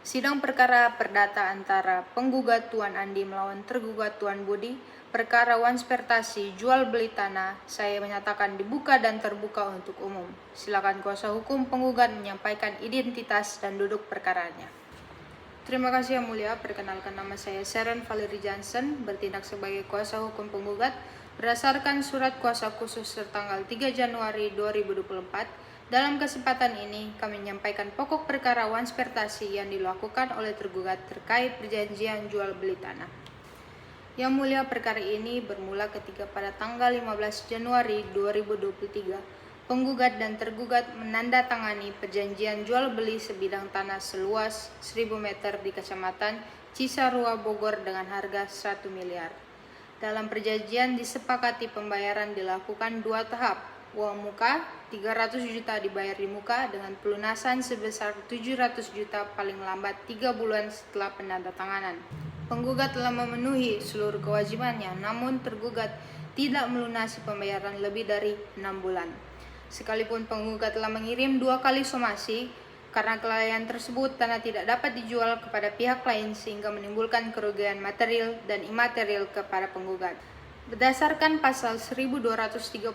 Sidang perkara perdata antara penggugat Tuan Andi melawan tergugat Tuan Budi, perkara wanspertasi jual beli tanah, saya menyatakan dibuka dan terbuka untuk umum. Silakan kuasa hukum penggugat menyampaikan identitas dan duduk perkaranya. Terima kasih Yang Mulia, perkenalkan nama saya Sharon Valerie Johnson, bertindak sebagai kuasa hukum penggugat berdasarkan surat kuasa khusus tertanggal 3 Januari 2024. Dalam kesempatan ini, kami menyampaikan pokok perkara wanspertasi yang dilakukan oleh tergugat terkait perjanjian jual beli tanah. Yang Mulia, perkara ini bermula ketika pada tanggal 15 Januari 2023, penggugat dan tergugat menandatangani perjanjian jual beli sebidang tanah seluas 1000 meter di Kecamatan Cisarua, Bogor dengan harga 1 miliar. Dalam perjanjian disepakati pembayaran dilakukan 2 tahap. Uang muka 300 juta dibayar di muka dengan pelunasan sebesar 700 juta paling lambat 3 bulan setelah penandatanganan. Penggugat telah memenuhi seluruh kewajibannya, namun tergugat tidak melunasi pembayaran lebih dari 6 bulan. Sekalipun penggugat telah mengirim 2 kali somasi, karena kelalaian tersebut tanah tidak dapat dijual kepada pihak lain sehingga menimbulkan kerugian material dan imaterial kepada penggugat. Berdasarkan pasal 1239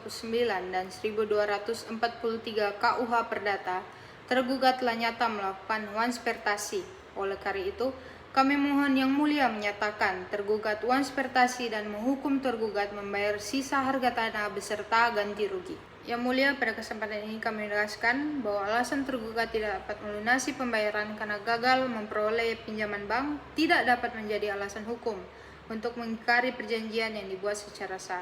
dan 1243 KUH Perdata, tergugat telah nyata melakukan wanspertasi. Oleh karena itu, kami mohon Yang Mulia menyatakan tergugat wanspertasi dan menghukum tergugat membayar sisa harga tanah beserta ganti rugi. Yang Mulia, pada kesempatan ini kami menegaskan bahwa alasan tergugat tidak dapat melunasi pembayaran karena gagal memperoleh pinjaman bank tidak dapat menjadi alasan hukum untuk mengingkari perjanjian yang dibuat secara sah.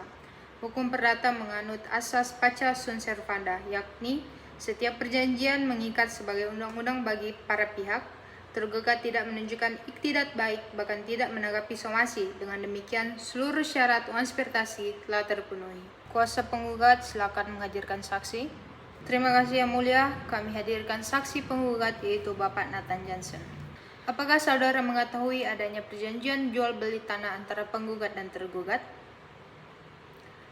Hukum perdata menganut asas paca sunt servanda, yakni setiap perjanjian mengikat sebagai undang-undang bagi para pihak. Tergugat tidak menunjukkan iktidat baik, bahkan tidak menanggapi somasi. Dengan demikian, seluruh syarat wanspertasi telah terpenuhi. Kuasa penggugat silakan menghadirkan saksi. Terima kasih Yang Mulia, kami hadirkan saksi penggugat yaitu Bapak Nathan Johnson. Apakah saudara mengetahui adanya perjanjian jual beli tanah antara penggugat dan tergugat?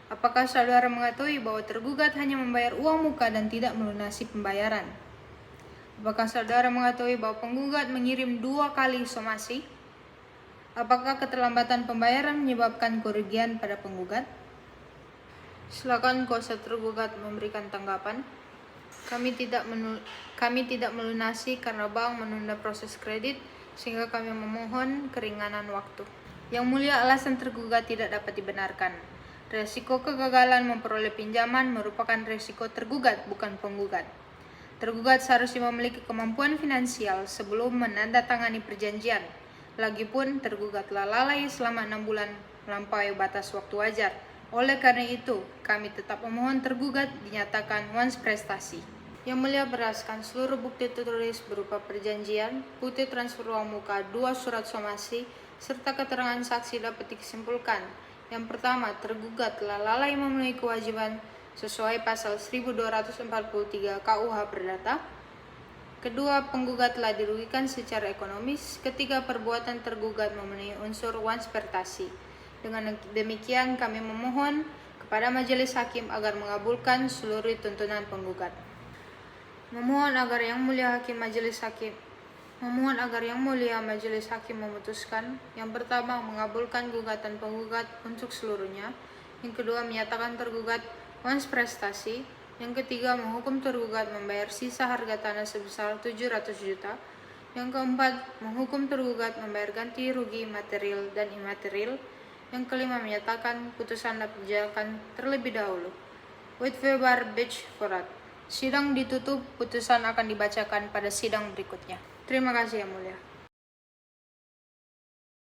Apakah saudara mengetahui bahwa tergugat hanya membayar uang muka dan tidak melunasi pembayaran? Apakah saudara mengetahui bahwa penggugat mengirim 2 kali somasi? Apakah keterlambatan pembayaran menyebabkan kerugian pada penggugat? Silakan kuasa tergugat memberikan tanggapan. Kami tidak melunasi karena bank menunda proses kredit, sehingga kami memohon keringanan waktu. Yang Mulia, alasan tergugat tidak dapat dibenarkan. Resiko kegagalan memperoleh pinjaman merupakan resiko tergugat, bukan penggugat. Tergugat seharusnya memiliki kemampuan finansial sebelum menandatangani perjanjian. Lagipun, tergugat telah lalai selama 6 bulan melampaui batas waktu wajar. Oleh karena itu, kami tetap memohon tergugat dinyatakan wansprestasi. Yang Mulia, berdasarkan seluruh bukti tertulis berupa perjanjian, bukti transfer uang muka, 2 surat somasi, serta keterangan saksi dapat disimpulkan. Yang pertama, tergugat telah lalai memenuhi kewajiban sesuai pasal 1243 KUH Perdata. Kedua, penggugat telah dirugikan secara ekonomis. Ketiga, perbuatan tergugat memenuhi unsur wanspertasi. Dengan demikian, kami memohon kepada majelis hakim agar mengabulkan seluruh tuntutan penggugat. Memohon agar Yang Mulia Majelis Hakim memutuskan. Yang pertama, mengabulkan gugatan penggugat untuk seluruhnya. Yang kedua, menyatakan tergugat wansprestasi. Yang ketiga, menghukum tergugat membayar sisa harga tanah sebesar 700 juta. Yang keempat, menghukum tergugat membayar ganti rugi material dan imaterial. Yang kelima, menyatakan putusan dapat dijalankan terlebih dahulu. With Weber Beach Forat. Sidang ditutup, putusan akan dibacakan pada sidang berikutnya. Terima kasih Yang Mulia.